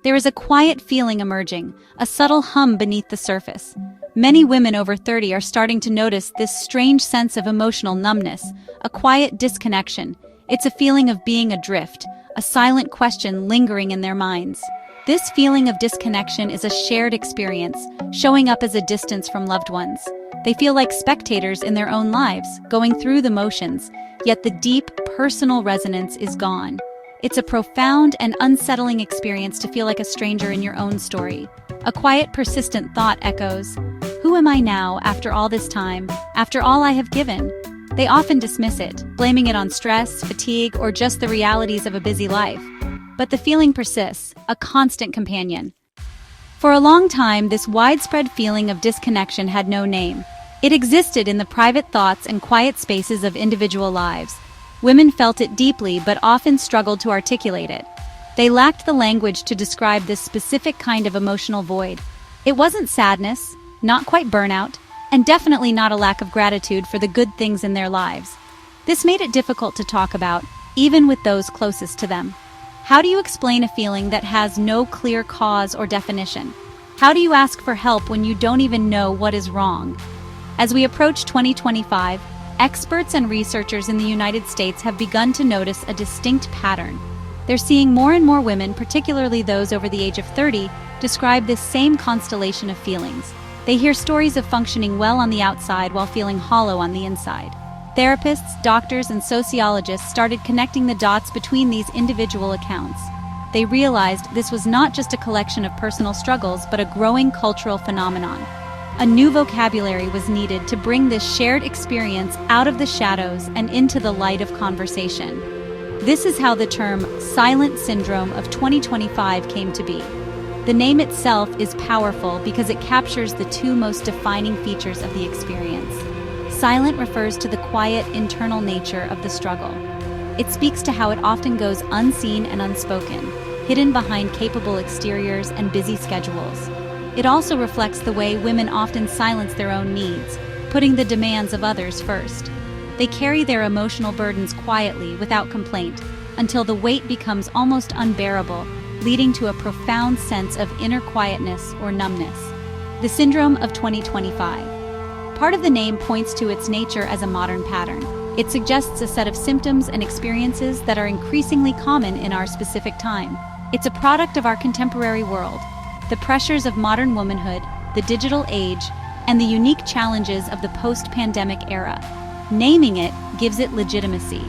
There is a quiet feeling emerging, a subtle hum beneath the surface. Many women over 30 are starting to notice this strange sense of emotional numbness, a quiet disconnection. It's a feeling of being adrift, a silent question lingering in their minds. This feeling of disconnection is a shared experience, showing up as a distance from loved ones. They feel like spectators in their own lives, going through the motions, yet the deep, personal resonance is gone. It's a profound and unsettling experience to feel like a stranger in your own story. A quiet, persistent thought echoes, "Who am I now after all this time, after all I have given?" They often dismiss it, blaming it on stress, fatigue, or just the realities of a busy life. But the feeling persists, a constant companion. For a long time, this widespread feeling of disconnection had no name. It existed in the private thoughts and quiet spaces of individual lives. Women felt it deeply but often struggled to articulate it. They lacked the language to describe this specific kind of emotional void. It wasn't sadness, not quite burnout, and definitely not a lack of gratitude for the good things in their lives. This made it difficult to talk about, even with those closest to them. How do you explain a feeling that has no clear cause or definition? How do you ask for help when you don't even know what is wrong? As we approach 2025, experts and researchers in the United States have begun to notice a distinct pattern. They're seeing more and more women, particularly those over the age of 30, describe this same constellation of feelings. They hear stories of functioning well on the outside while feeling hollow on the inside. Therapists, doctors, and sociologists started connecting the dots between these individual accounts. They realized this was not just a collection of personal struggles, but a growing cultural phenomenon. A new vocabulary was needed to bring this shared experience out of the shadows and into the light of conversation. This is how the term silent syndrome of 2025 came to be. The name itself is powerful because it captures the two most defining features of the experience. Silent refers to the quiet, internal nature of the struggle. It speaks to how it often goes unseen and unspoken, hidden behind capable exteriors and busy schedules. It also reflects the way women often silence their own needs, putting the demands of others first. They carry their emotional burdens quietly, without complaint, until the weight becomes almost unbearable, leading to a profound sense of inner quietness or numbness. The syndrome of 2025. Part of the name points to its nature as a modern pattern. It suggests a set of symptoms and experiences that are increasingly common in our specific time. It's a product of our contemporary world, the pressures of modern womanhood, the digital age, and the unique challenges of the post-pandemic era. Naming it gives it legitimacy.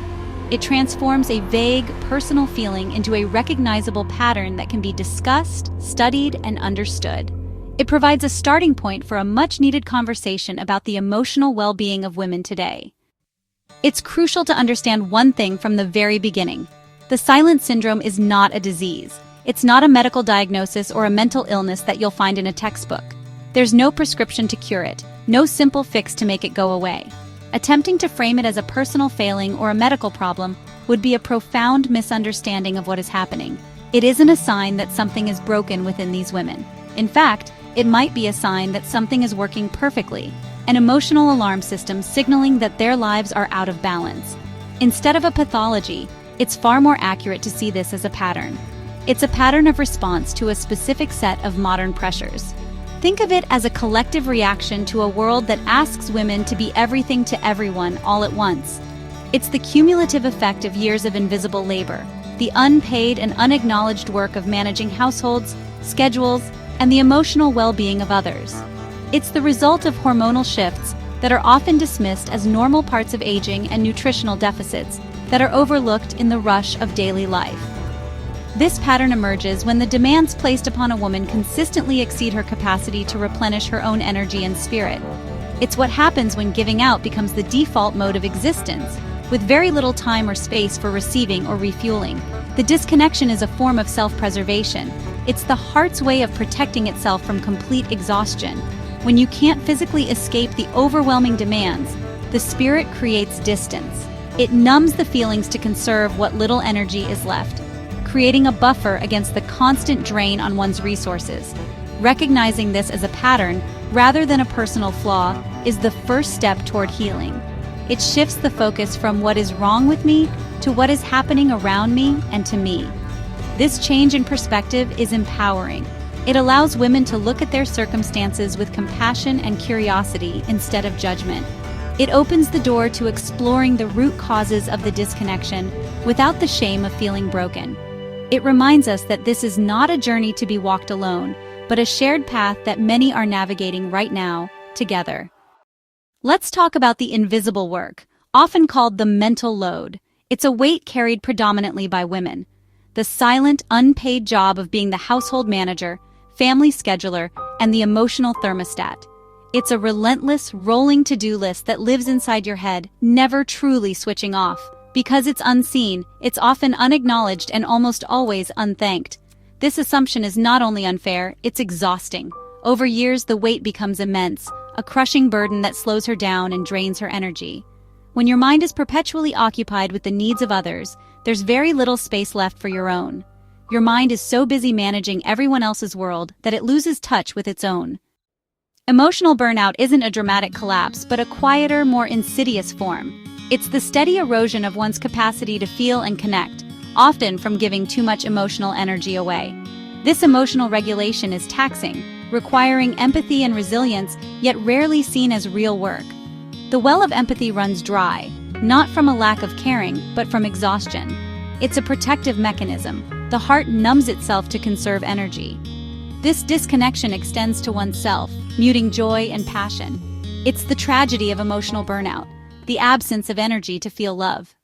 It transforms a vague, personal feeling into a recognizable pattern that can be discussed, studied, and understood. It provides a starting point for a much-needed conversation about the emotional well-being of women today. It's crucial to understand one thing from the very beginning. The silent syndrome is not a disease. It's not a medical diagnosis or a mental illness that you'll find in a textbook. There's no prescription to cure it, no simple fix to make it go away. Attempting to frame it as a personal failing or a medical problem would be a profound misunderstanding of what is happening. It isn't a sign that something is broken within these women. In fact, it might be a sign that something is working perfectly, an emotional alarm system signaling that their lives are out of balance. Instead of a pathology, it's far more accurate to see this as a pattern. It's a pattern of response to a specific set of modern pressures. Think of it as a collective reaction to a world that asks women to be everything to everyone all at once. It's the cumulative effect of years of invisible labor, the unpaid and unacknowledged work of managing households, schedules, and the emotional well-being of others. It's the result of hormonal shifts that are often dismissed as normal parts of aging and nutritional deficits that are overlooked in the rush of daily life. This pattern emerges when the demands placed upon a woman consistently exceed her capacity to replenish her own energy and spirit. It's what happens when giving out becomes the default mode of existence, with very little time or space for receiving or refueling. The disconnection is a form of self-preservation. It's the heart's way of protecting itself from complete exhaustion. When you can't physically escape the overwhelming demands, the spirit creates distance. It numbs the feelings to conserve what little energy is left, creating a buffer against the constant drain on one's resources. Recognizing this as a pattern, rather than a personal flaw, is the first step toward healing. It shifts the focus from what is wrong with me to what is happening around me and to me. This change in perspective is empowering. It allows women to look at their circumstances with compassion and curiosity instead of judgment. It opens the door to exploring the root causes of the disconnection without the shame of feeling broken. It reminds us that this is not a journey to be walked alone, but a shared path that many are navigating right now, together. Let's talk about the invisible work, often called the mental load. It's a weight carried predominantly by women. The silent, unpaid job of being the household manager, family scheduler, and the emotional thermostat. It's a relentless, rolling to-do list that lives inside your head, never truly switching off. Because it's unseen, it's often unacknowledged and almost always unthanked. This assumption is not only unfair, it's exhausting. Over years, the weight becomes immense, a crushing burden that slows her down and drains her energy. When your mind is perpetually occupied with the needs of others, there's very little space left for your own. Your mind is so busy managing everyone else's world that it loses touch with its own. Emotional burnout isn't a dramatic collapse, but a quieter, more insidious form. It's the steady erosion of one's capacity to feel and connect, often from giving too much emotional energy away. This emotional regulation is taxing, requiring empathy and resilience, yet rarely seen as real work. The well of empathy runs dry, not from a lack of caring, but from exhaustion. It's a protective mechanism. The heart numbs itself to conserve energy. This disconnection extends to oneself, muting joy and passion. It's the tragedy of emotional burnout, the absence of energy to feel love.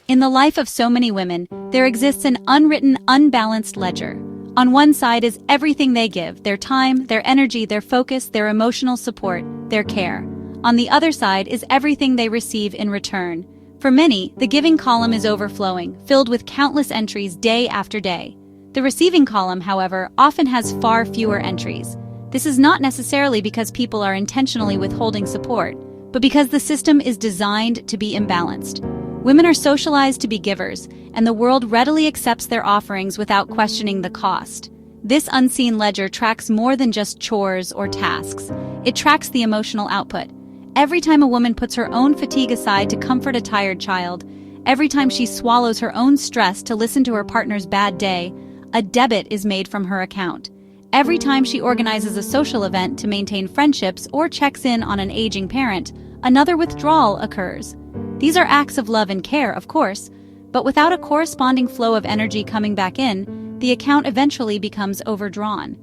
In the life of so many women, there exists an unwritten, unbalanced ledger. On one side is everything they give, their time, their energy, their focus, their emotional support, their care. On the other side is everything they receive in return. For many, the giving column is overflowing, filled with countless entries day after day. The receiving column, however, often has far fewer entries. This is not necessarily because people are intentionally withholding support, but because the system is designed to be imbalanced. Women are socialized to be givers, and the world readily accepts their offerings without questioning the cost. This unseen ledger tracks more than just chores or tasks. It tracks the emotional output. Every time a woman puts her own fatigue aside to comfort a tired child, every time she swallows her own stress to listen to her partner's bad day, a debit is made from her account. Every time she organizes a social event to maintain friendships or checks in on an aging parent, another withdrawal occurs. These are acts of love and care, of course, but without a corresponding flow of energy coming back in, the account eventually becomes overdrawn.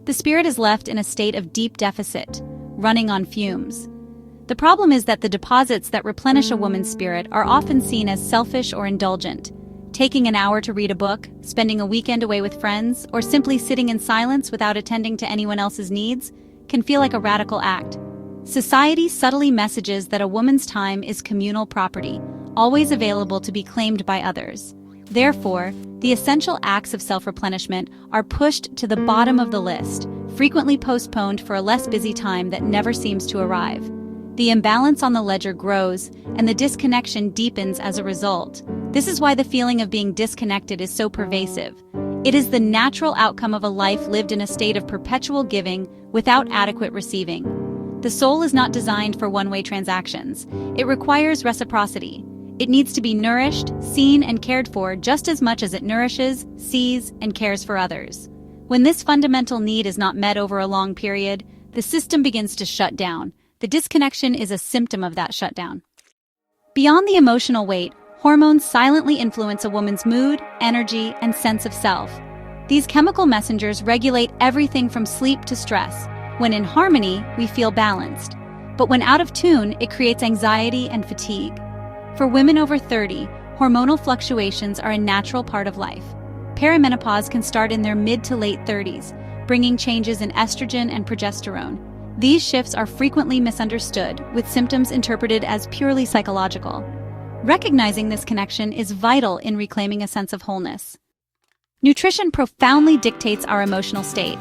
The spirit is left in a state of deep deficit, running on fumes. The problem is that the deposits that replenish a woman's spirit are often seen as selfish or indulgent. Taking an hour to read a book, spending a weekend away with friends, or simply sitting in silence without attending to anyone else's needs can feel like a radical act. Society subtly messages that a woman's time is communal property, always available to be claimed by others. Therefore, the essential acts of self-replenishment are pushed to the bottom of the list, frequently postponed for a less busy time that never seems to arrive. The imbalance on the ledger grows, and the disconnection deepens as a result. This is why the feeling of being disconnected is so pervasive. It is the natural outcome of a life lived in a state of perpetual giving without adequate receiving. The soul is not designed for one-way transactions. It requires reciprocity. It needs to be nourished, seen, and cared for just as much as it nourishes, sees, and cares for others. When this fundamental need is not met over a long period, the system begins to shut down. The disconnection is a symptom of that shutdown. Beyond the emotional weight, hormones silently influence a woman's mood, energy, and sense of self. These chemical messengers regulate everything from sleep to stress. When in harmony, we feel balanced. But when out of tune, it creates anxiety and fatigue. For women over 30, hormonal fluctuations are a natural part of life. Perimenopause can start in their mid to late 30s, bringing changes in estrogen and progesterone. These shifts are frequently misunderstood, with symptoms interpreted as purely psychological. Recognizing this connection is vital in reclaiming a sense of wholeness. Nutrition profoundly dictates our emotional state.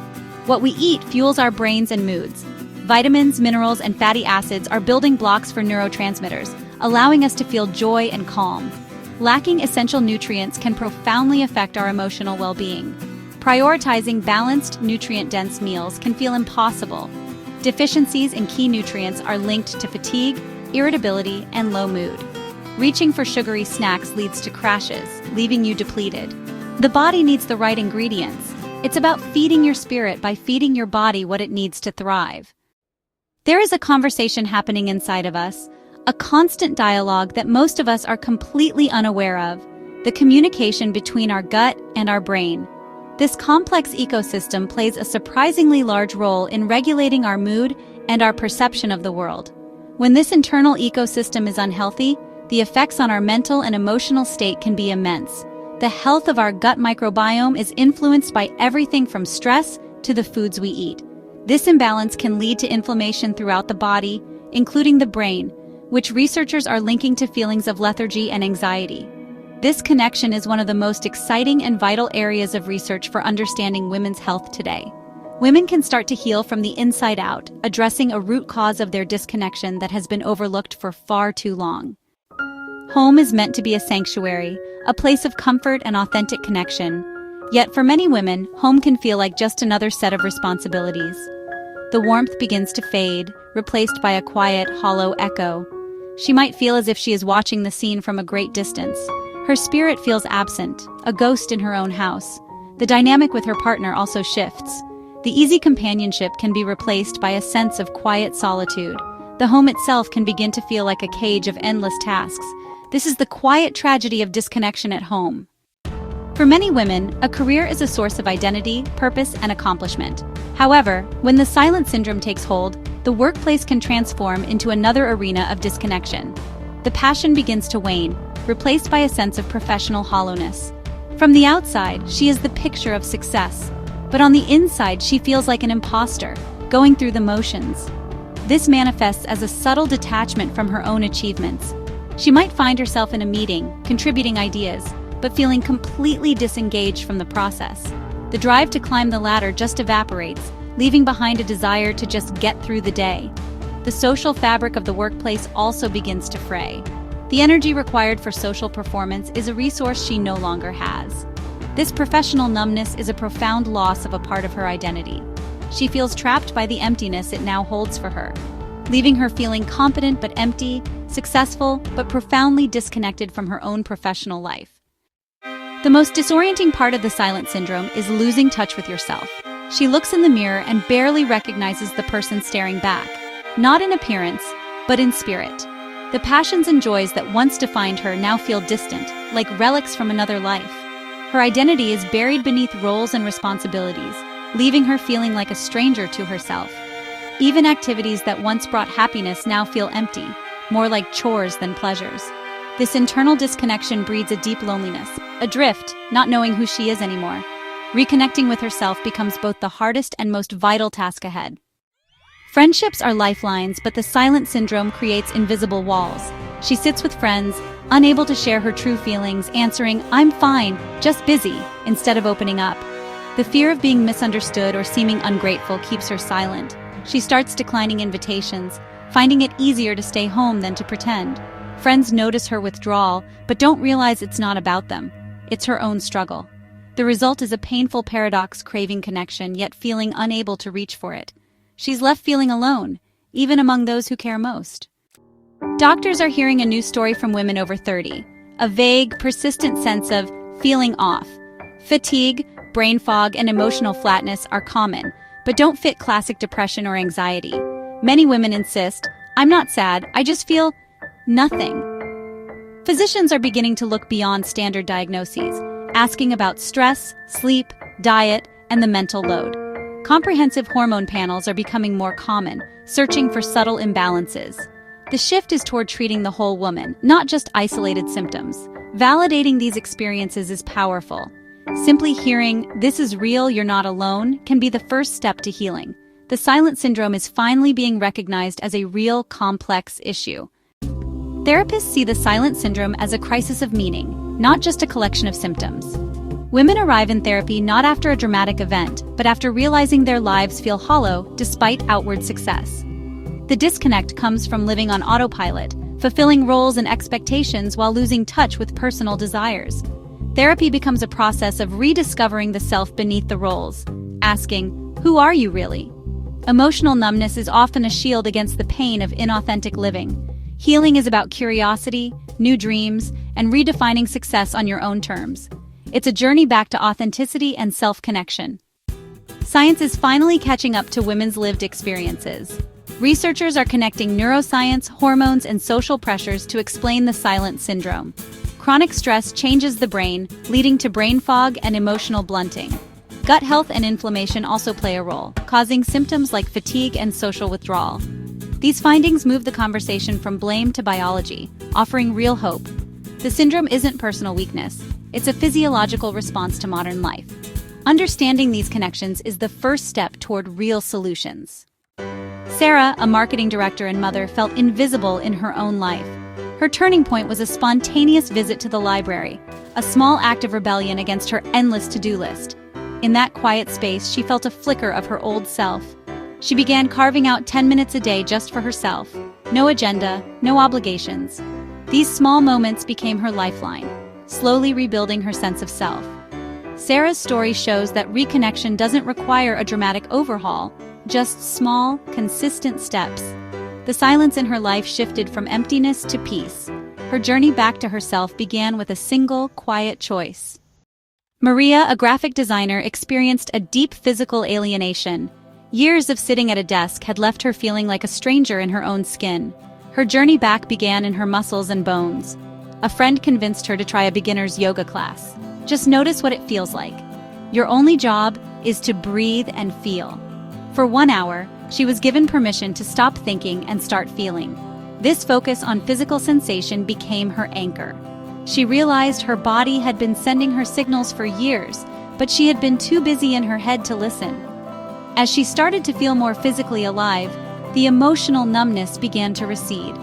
What we eat fuels our brains and moods. Vitamins, minerals, and fatty acids are building blocks for neurotransmitters, allowing us to feel joy and calm. Lacking essential nutrients can profoundly affect our emotional well-being. Prioritizing balanced, nutrient-dense meals can feel impossible. Deficiencies in key nutrients are linked to fatigue, irritability, and low mood. Reaching for sugary snacks leads to crashes, leaving you depleted. The body needs the right ingredients. It's about feeding your spirit by feeding your body what it needs to thrive. There is a conversation happening inside of us, a constant dialogue that most of us are completely unaware of, the communication between our gut and our brain. This complex ecosystem plays a surprisingly large role in regulating our mood and our perception of the world. When this internal ecosystem is unhealthy, the effects on our mental and emotional state can be immense. The health of our gut microbiome is influenced by everything from stress to the foods we eat. This imbalance can lead to inflammation throughout the body, including the brain, which researchers are linking to feelings of lethargy and anxiety. This connection is one of the most exciting and vital areas of research for understanding women's health today. Women can start to heal from the inside out, addressing a root cause of their disconnection that has been overlooked for far too long. Home is meant to be a sanctuary, a place of comfort and authentic connection. Yet for many women, home can feel like just another set of responsibilities. The warmth begins to fade, replaced by a quiet, hollow echo. She might feel as if she is watching the scene from a great distance. Her spirit feels absent, a ghost in her own house. The dynamic with her partner also shifts. The easy companionship can be replaced by a sense of quiet solitude. The home itself can begin to feel like a cage of endless tasks. This is the quiet tragedy of disconnection at home. For many women, a career is a source of identity, purpose, and accomplishment. However, when the silent syndrome takes hold, the workplace can transform into another arena of disconnection. The passion begins to wane, replaced by a sense of professional hollowness. From the outside, she is the picture of success, but on the inside she feels like an imposter, going through the motions. This manifests as a subtle detachment from her own achievements. She might find herself in a meeting, contributing ideas, but feeling completely disengaged from the process. The drive to climb the ladder just evaporates, leaving behind a desire to just get through the day. The social fabric of the workplace also begins to fray. The energy required for social performance is a resource she no longer has. This professional numbness is a profound loss of a part of her identity. She feels trapped by the emptiness it now holds for her, leaving her feeling competent but empty, successful but profoundly disconnected from her own professional life. The most disorienting part of the silent syndrome is losing touch with yourself. She looks in the mirror and barely recognizes the person staring back, not in appearance, but in spirit. The passions and joys that once defined her now feel distant, like relics from another life. Her identity is buried beneath roles and responsibilities, leaving her feeling like a stranger to herself. Even activities that once brought happiness now feel empty, more like chores than pleasures. This internal disconnection breeds a deep loneliness, adrift, not knowing who she is anymore. Reconnecting with herself becomes both the hardest and most vital task ahead. Friendships are lifelines, but the silent syndrome creates invisible walls. She sits with friends, unable to share her true feelings, answering, "I'm fine, just busy," instead of opening up. The fear of being misunderstood or seeming ungrateful keeps her silent. She starts declining invitations, finding it easier to stay home than to pretend. Friends notice her withdrawal, but don't realize it's not about them. It's her own struggle. The result is a painful paradox, craving connection, yet feeling unable to reach for it. She's left feeling alone, even among those who care most. Doctors are hearing a new story from women over 30. A vague, persistent sense of feeling off. Fatigue, brain fog, and emotional flatness are common, but don't fit classic depression or anxiety. Many women insist, "I'm not sad, I just feel nothing." Physicians are beginning to look beyond standard diagnoses, asking about stress, sleep, diet, and the mental load. Comprehensive hormone panels are becoming more common, searching for subtle imbalances. The shift is toward treating the whole woman, not just isolated symptoms. Validating these experiences is powerful. Simply hearing, "This is real, you're not alone," can be the first step to healing. The silent syndrome is finally being recognized as a real, complex issue. Therapists see the silent syndrome as a crisis of meaning, not just a collection of symptoms. Women arrive in therapy not after a dramatic event, but after realizing their lives feel hollow despite outward success. The disconnect comes from living on autopilot, fulfilling roles and expectations while losing touch with personal desires. Therapy becomes a process of rediscovering the self beneath the roles, asking, "Who are you really?" Emotional numbness is often a shield against the pain of inauthentic living. Healing is about curiosity, new dreams, and redefining success on your own terms. It's a journey back to authenticity and self-connection. Science is finally catching up to women's lived experiences. Researchers are connecting neuroscience, hormones, and social pressures to explain the silent syndrome. Chronic stress changes the brain, leading to brain fog and emotional blunting. Gut health and inflammation also play a role, causing symptoms like fatigue and social withdrawal. These findings move the conversation from blame to biology, offering real hope. The syndrome isn't personal weakness, it's a physiological response to modern life. Understanding these connections is the first step toward real solutions. Sarah, a marketing director and mother, felt invisible in her own life. Her turning point was a spontaneous visit to the library, a small act of rebellion against her endless to-do list. In that quiet space, she felt a flicker of her old self. She began carving out 10 minutes a day just for herself. No agenda, no obligations. These small moments became her lifeline, slowly rebuilding her sense of self. Sarah's story shows that reconnection doesn't require a dramatic overhaul, just small, consistent steps. The silence in her life shifted from emptiness to peace. Her journey back to herself began with a single, quiet choice. Maria, a graphic designer, experienced a deep physical alienation. Years of sitting at a desk had left her feeling like a stranger in her own skin. Her journey back began in her muscles and bones. A friend convinced her to try a beginner's yoga class. Just notice what it feels like. Your only job is to breathe and feel. For 1 hour, she was given permission to stop thinking and start feeling. This focus on physical sensation became her anchor. She realized her body had been sending her signals for years, but she had been too busy in her head to listen. As she started to feel more physically alive, the emotional numbness began to recede.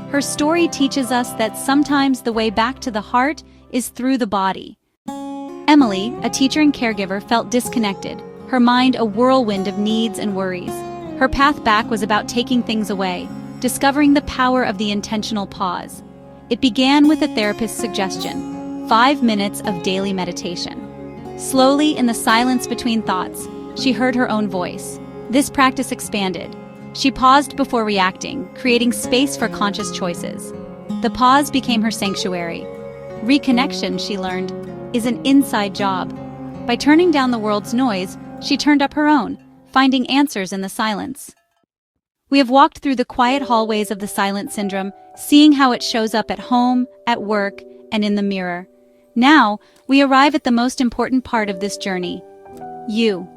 Her story teaches us that sometimes the way back to the heart is through the body. Emily, a teacher and caregiver, felt disconnected, her mind a whirlwind of needs and worries. Her path back was about taking things away, discovering the power of the intentional pause. It began with a therapist's suggestion: 5 minutes of daily meditation. Slowly, in the silence between thoughts, she heard her own voice. This practice expanded. She paused before reacting, creating space for conscious choices. The pause became her sanctuary. Reconnection, she learned, is an inside job. By turning down the world's noise, she turned up her own, finding answers in the silence. We have walked through the quiet hallways of the silent syndrome, seeing how it shows up at home, at work, and in the mirror. Now, we arrive at the most important part of this journey: you.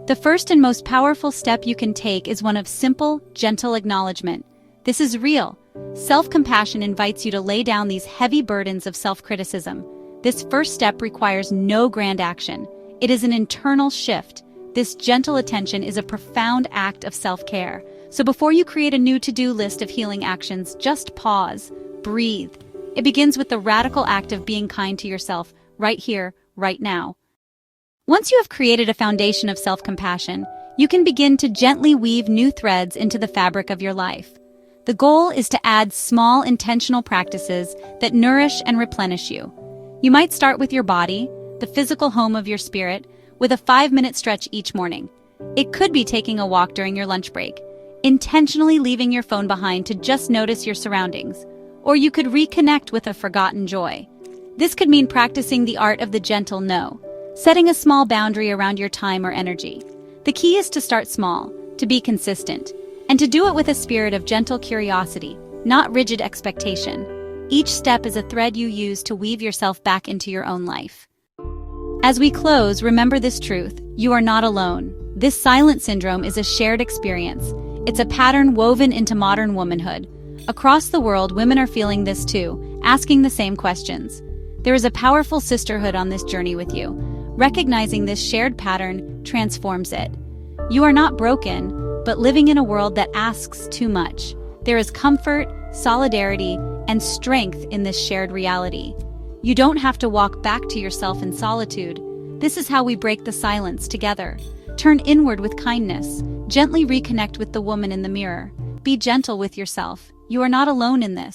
The first and most powerful step you can take is one of simple, gentle acknowledgement. This is real. Self-compassion invites you to lay down these heavy burdens of self-criticism. This first step requires no grand action. It is an internal shift. This gentle attention is a profound act of self-care. So before you create a new to-do list of healing actions, just pause, breathe. It begins with the radical act of being kind to yourself, right here, right now. Once you have created a foundation of self-compassion, you can begin to gently weave new threads into the fabric of your life. The goal is to add small, intentional practices that nourish and replenish you. You might start with your body, the physical home of your spirit, with a 5-minute stretch each morning. It could be taking a walk during your lunch break, intentionally leaving your phone behind to just notice your surroundings. Or you could reconnect with a forgotten joy. This could mean practicing the art of the gentle no, setting a small boundary around your time or energy. The key is to start small, to be consistent, and to do it with a spirit of gentle curiosity, not rigid expectation. Each step is a thread you use to weave yourself back into your own life. As we close, remember this truth: you are not alone. This silent syndrome is a shared experience. It's a pattern woven into modern womanhood. Across the world, women are feeling this too, asking the same questions. There is a powerful sisterhood on this journey with you. Recognizing this shared pattern transforms it. You are not broken, but living in a world that asks too much. There is comfort, solidarity, and strength in this shared reality. You don't have to walk back to yourself in solitude. This is how we break the silence together. Turn inward with kindness. Gently reconnect with the woman in the mirror. Be gentle with yourself. You are not alone in this.